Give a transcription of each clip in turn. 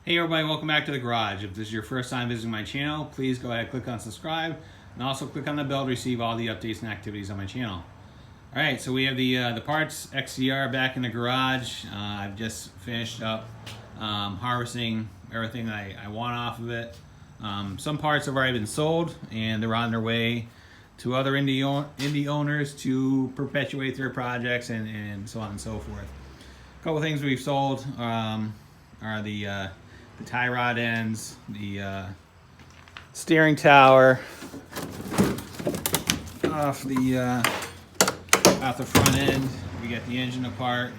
Hey everybody, welcome back to the garage. If this is your first time visiting my channel, please go ahead, click on subscribe, and also click on the bell to receive all the updates and activities on my channel. Alright, so we have the parts XCR back in the garage. I've just finished up harvesting everything I want off of it. Some parts have already been sold, and they're on their way to other indie owners to perpetuate their projects and so on and so forth. A couple things we've sold are the tie rod ends, the steering tower off the front end. We got the engine apart,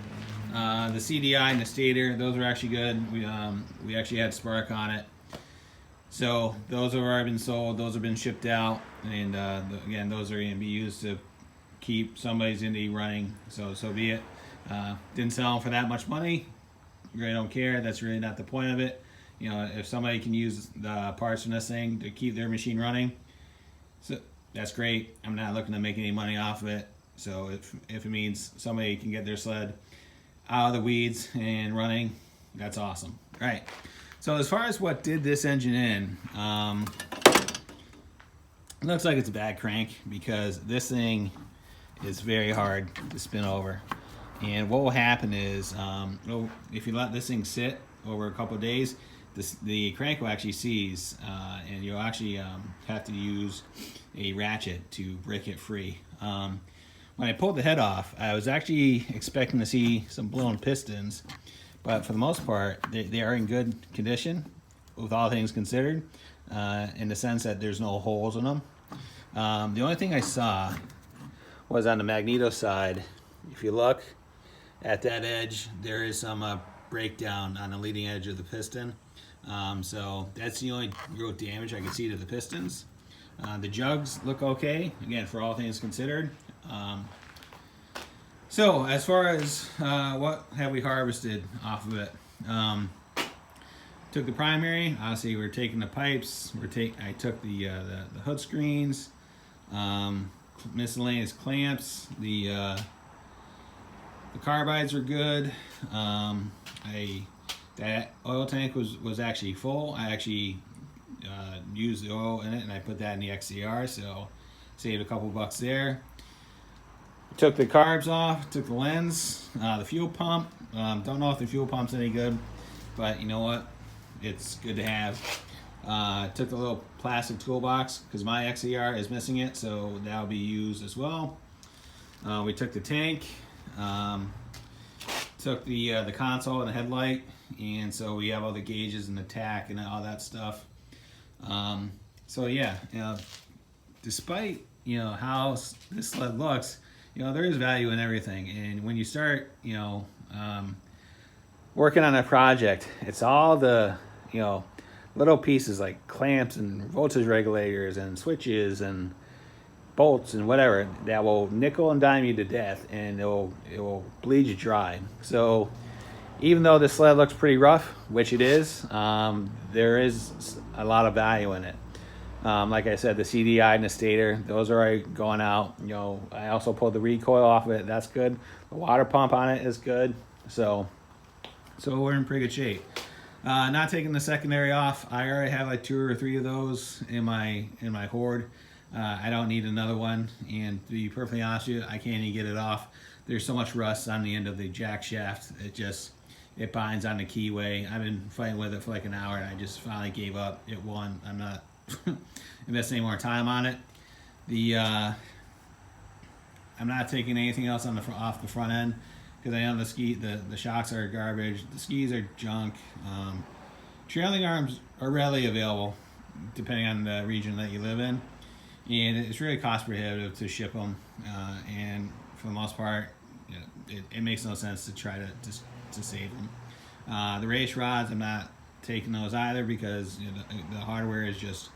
the CDI and the stator. Those are actually good. We actually had spark on it, so those have already been sold. Those have been shipped out, and again, those are going to be used to keep somebody's indie running. So be it. Didn't sell them for that much money. Really don't care. That's really not the point of it. You know, if somebody can use the parts from this thing to keep their machine running, so that's great. I'm not looking to make any money off of it. So if it means somebody can get their sled out of the weeds and running, that's awesome. All right. So as far as what did this engine in, it looks like it's a bad crank, because this thing is very hard to spin over. And what will happen is, if you let this thing sit over a couple of days, the crank will actually seize, and you'll actually have to use a ratchet to break it free. When I pulled the head off, I was actually expecting to see some blown pistons, but for the most part, they are in good condition, with all things considered, in the sense that there's no holes in them. The only thing I saw was on the magneto side. If you look at that edge, there is some breakdown on the leading edge of the piston. So that's the only real damage I can see to the pistons. The jugs look okay, again, for all things considered. So as far as what have we harvested off of it, took the primary. Obviously, we're taking the pipes. I took the hood screens, miscellaneous clamps. The carbides are good. That oil tank was actually full. I actually used the oil in it, and I put that in the XCR, so saved a couple bucks there. Took the carbs off, took the lens, the fuel pump. Don't know if the fuel pump's any good, but you know what? It's good to have. Took the little plastic toolbox, because my XCR is missing it, so that'll be used as well. We took the tank. Took the console and the headlight, and so we have all the gauges and the tack and all that stuff. So yeah, despite how this sled looks, there is value in everything. And when you start working on a project, it's all the little pieces like clamps and voltage regulators and switches and bolts and whatever that will nickel and dime you to death, and it will bleed you dry. So even though the sled looks pretty rough, which it is, there is a lot of value in it. Like I said, the CDI and the stator, those are already going out. I also pulled the recoil off of it. That's good. The water pump on it is good. So we're in pretty good shape. Not taking the secondary off. I already have like 2 or 3 of those in my hoard. I don't need another one, and to be perfectly honest with you, I can't even get it off. There's so much rust on the end of the jack shaft. It binds on the keyway. I've been fighting with it for like an hour, and I just finally gave up. It won. I'm not investing any more time on it. I'm not taking anything else off the front end, because I know the shocks are garbage. The skis are junk. Trailing arms are readily available, depending on the region that you live in. And it's really cost prohibitive to ship them, and for the most part, it makes no sense to try to save them. The race rods, I'm not taking those either, because the hardware is just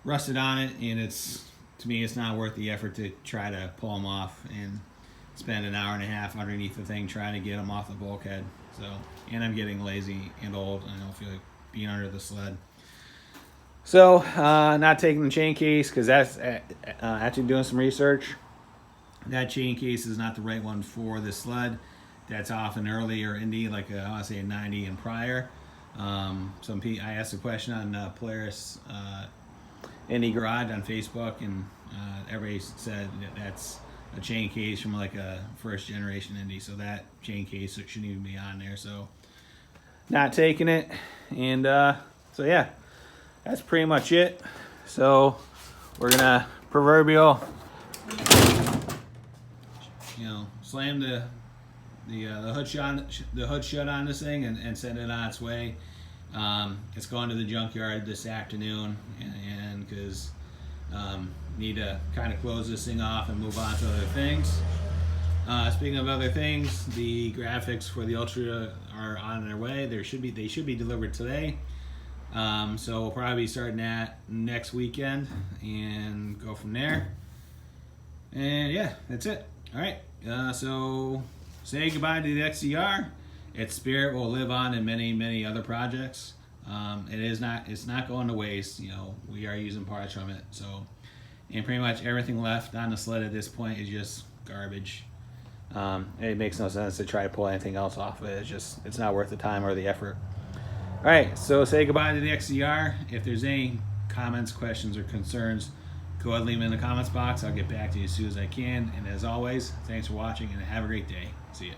rusted on it, and to me it's not worth the effort to try to pull them off and spend an hour and a half underneath the thing trying to get them off the bulkhead. So, and I'm getting lazy and old, and I don't feel like being under the sled. So, not taking the chain case, because that's actually doing some research. That chain case is not the right one for the sled. That's off an earlier indie, like I want to say a 90 and prior. I asked a question on Polaris Indie Garage on Facebook, and everybody said that's a chain case from like a first generation Indy, so that chain case shouldn't even be on there. So not taking it, and so yeah, that's pretty much it. So we're gonna proverbial, slam the hood shut on this thing and send it on its way. It's going to the junkyard this afternoon, and because need to kind of close this thing off and move on to other things. Speaking of other things, the graphics for the Ultra are on their way. They should be delivered today. So we'll probably be starting that next weekend and go from there. And yeah, that's it. All right. So say goodbye to the XCR. Its spirit will live on in many, many other projects. It's not going to waste. We are using parts from it. So, and pretty much everything left on the sled at this point is just garbage. It makes no sense to try to pull anything else off of it. It's not worth the time or the effort. All right, so say goodbye to the XCR. If there's any comments, questions, or concerns, go ahead and leave them in the comments box. I'll get back to you as soon as I can. And as always, thanks for watching and have a great day. See ya.